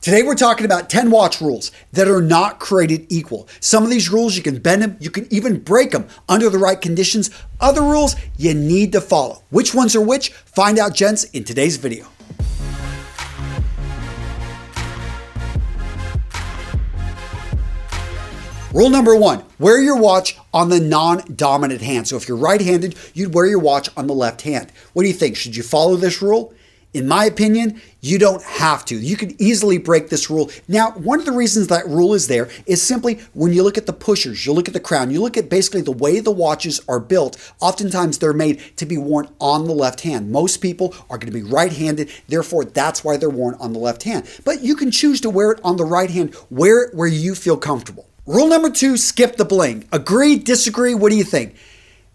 Today we're talking about 10 watch rules that are not created equal. Some of these rules you can bend them, you can even break them under the right conditions. Other rules you need to follow. Which ones are which? Find out, gents, in today's video. Rule number 1, wear your watch on the non-dominant hand. So if you're right-handed, you'd wear your watch on the left hand. What do you think? Should you follow this rule? In my opinion, you don't have to. You can easily break this rule. Now, one of the reasons that rule is there is simply when you look at the pushers, you look at the crown, you look at basically the way the watches are built. Oftentimes they're made to be worn on the left hand. Most people are going to be right-handed, therefore that's why they're worn on the left hand. But you can choose to wear it on the right hand, wear it where you feel comfortable. Rule number 2, skip the bling. Agree, disagree, what do you think?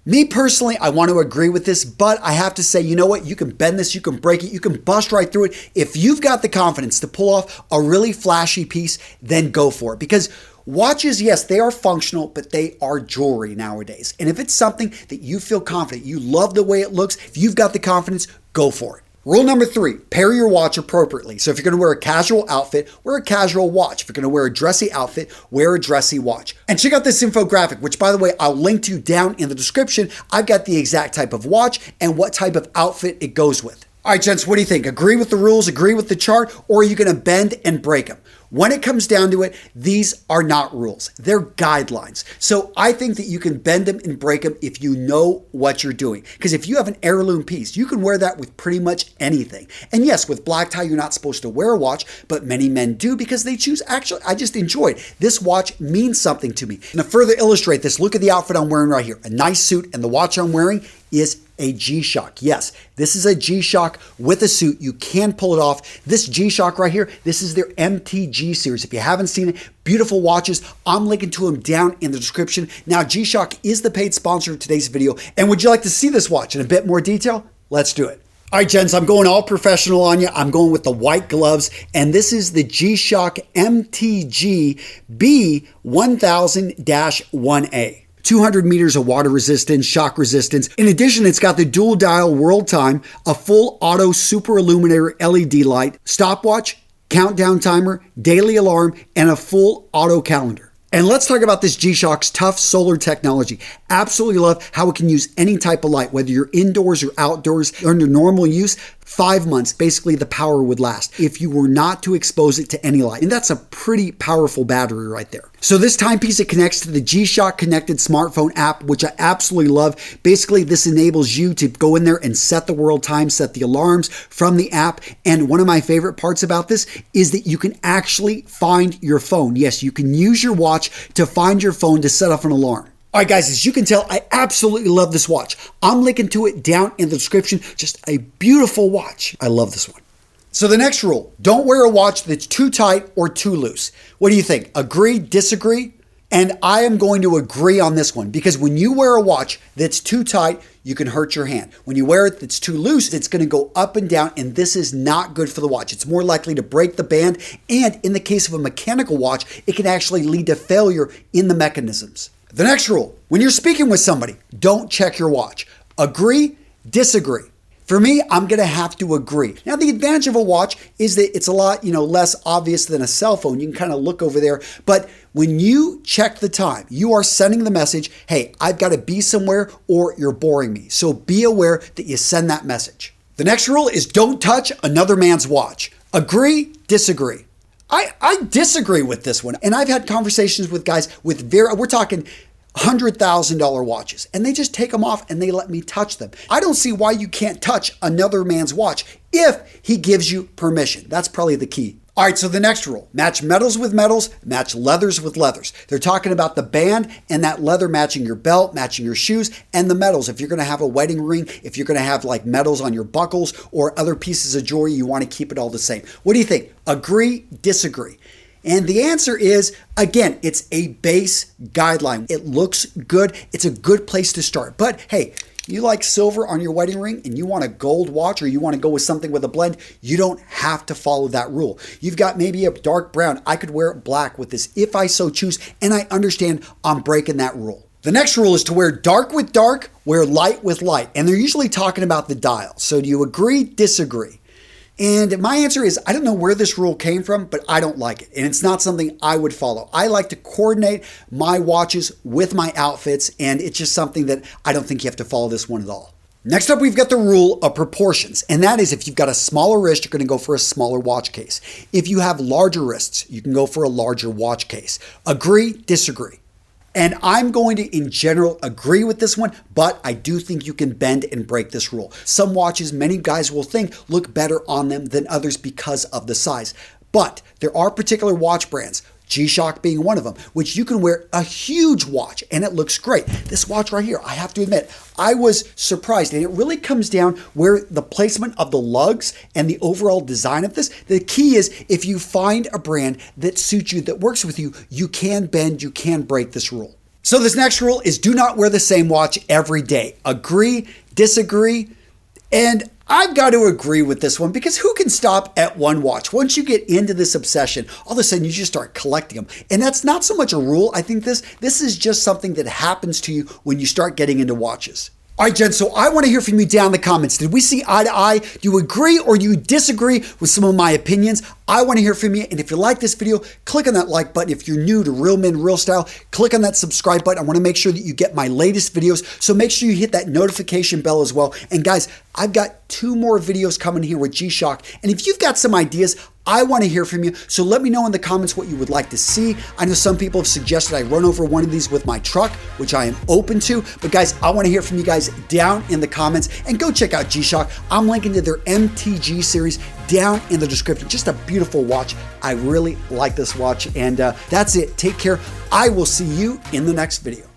Me personally, I want to agree with this, but I have to say, you know what? You can bend this, you can break it, you can bust right through it. If you've got the confidence to pull off a really flashy piece, then go for it. Because watches, yes, they are functional, but they are jewelry nowadays. And if it's something that you feel confident, you love the way it looks, if you've got the confidence, go for it. Rule number 3, pair your watch appropriately. So if you're going to wear a casual outfit, wear a casual watch. If you're going to wear a dressy outfit, wear a dressy watch. And check out this infographic, which by the way, I'll link to down in the description. I've got the exact type of watch and what type of outfit it goes with. All right, gents, what do you think? Agree with the rules, agree with the chart, or are you going to bend and break them? When it comes down to it, these are not rules. They're guidelines. So I think that you can bend them and break them if you know what you're doing. Because if you have an heirloom piece, you can wear that with pretty much anything. And yes, with black tie, you're not supposed to wear a watch, but many men do because they choose. Actually, I just enjoy it. This watch means something to me. And to further illustrate this, look at the outfit I'm wearing right here. A nice suit, and the watch I'm wearing is a G-Shock. Yes, this is a G-Shock with a suit. You can pull it off. This G-Shock right here, this is their MTG series. If you haven't seen it, beautiful watches. I'm linking to them down in the description. Now, G-Shock is the paid sponsor of today's video. And would you like to see this watch in a bit more detail? Let's do it. All right, gents, I'm going all professional on you. I'm going with the white gloves, and this is the G-Shock MTG B1000-1A. 200 meters of water resistance, shock resistance. In addition, it's got the dual dial world time, a full auto super illuminator LED light, stopwatch, countdown timer, daily alarm, and a full auto calendar. And let's talk about this G-Shock's tough solar technology. Absolutely love how it can use any type of light, whether you're indoors or outdoors. Under normal use, 5 months, basically the power would last if you were not to expose it to any light. And that's a pretty powerful battery right there. So this timepiece, it connects to the G-Shock connected smartphone app, which I absolutely love. Basically, this enables you to go in there and set the world time, set the alarms from the app. And one of my favorite parts about this is that you can actually find your phone. Yes, you can use your watch to find your phone to set off an alarm. All right, guys, as you can tell, I absolutely love this watch. I'm linking to it down in the description. Just a beautiful watch. I love this one. So the next rule, don't wear a watch that's too tight or too loose. What do you think? Agree, disagree? And I am going to agree on this one because when you wear a watch that's too tight, you can hurt your hand. When you wear it that's too loose, it's going to go up and down, and this is not good for the watch. It's more likely to break the band, and in the case of a mechanical watch, it can actually lead to failure in the mechanisms. The next rule, when you're speaking with somebody, don't check your watch. Agree, disagree. For me, I'm going to have to agree. Now, the advantage of a watch is that it's a lot, less obvious than a cell phone. You can kind of look over there. But when you check the time, you are sending the message, hey, I've got to be somewhere or you're boring me. So be aware that you send that message. The next rule is don't touch another man's watch. Agree, disagree. I disagree with this one. And I've had conversations with guys with we're talking $100,000 watches, and they just take them off and they let me touch them. I don't see why you can't touch another man's watch if he gives you permission. That's probably the key. All right, so the next rule, match metals with metals, match leathers with leathers. They're talking about the band and that leather matching your belt, matching your shoes, and the metals. If you're going to have a wedding ring, if you're going to have like metals on your buckles or other pieces of jewelry, you want to keep it all the same. What do you think? Agree, disagree? And the answer is, again, it's a base guideline. It looks good. It's a good place to start. But hey, you like silver on your wedding ring and you want a gold watch or you want to go with something with a blend, you don't have to follow that rule. You've got maybe a dark brown. I could wear it black with this if I so choose, and I understand I'm breaking that rule. The next rule is to wear dark with dark, wear light with light. And they're usually talking about the dial. So do you agree, disagree? And my answer is, I don't know where this rule came from, but I don't like it. And it's not something I would follow. I like to coordinate my watches with my outfits, and it's just something that I don't think you have to follow this one at all. Next up, we've got the rule of proportions, and that is if you've got a smaller wrist, you're going to go for a smaller watch case. If you have larger wrists, you can go for a larger watch case. Agree, disagree. And I'm going to, in general, agree with this one, but I do think you can bend and break this rule. Some watches, many guys will think, look better on them than others because of the size. But there are particular watch brands, G-Shock being one of them, which you can wear a huge watch and it looks great. This watch right here, I have to admit, I was surprised, and it really comes down where the placement of the lugs and the overall design of this. The key is if you find a brand that suits you, that works with you, you can bend, you can break this rule. So this next rule is do not wear the same watch every day. Agree, disagree, and I've got to agree with this one because who can stop at one watch? Once you get into this obsession, all of a sudden you just start collecting them. And that's not so much a rule. I think this is just something that happens to you when you start getting into watches. All right, Jen, so I want to hear from you down in the comments. Did we see eye to eye? Do you agree or do you disagree with some of my opinions? I want to hear from you. And if you like this video, click on that like button. If you're new to Real Men, Real Style, click on that subscribe button. I want to make sure that you get my latest videos. So make sure you hit that notification bell as well. And guys, I've got 2 more videos coming here with G-Shock. And if you've got some ideas, I want to hear from you. So let me know in the comments what you would like to see. I know some people have suggested I run over one of these with my truck, which I am open to. But guys, I want to hear from you guys down in the comments, and go check out G-Shock. I'm linking to their MTG series down in the description. Just a beautiful watch. I really like this watch. And that's it. Take care. I will see you in the next video.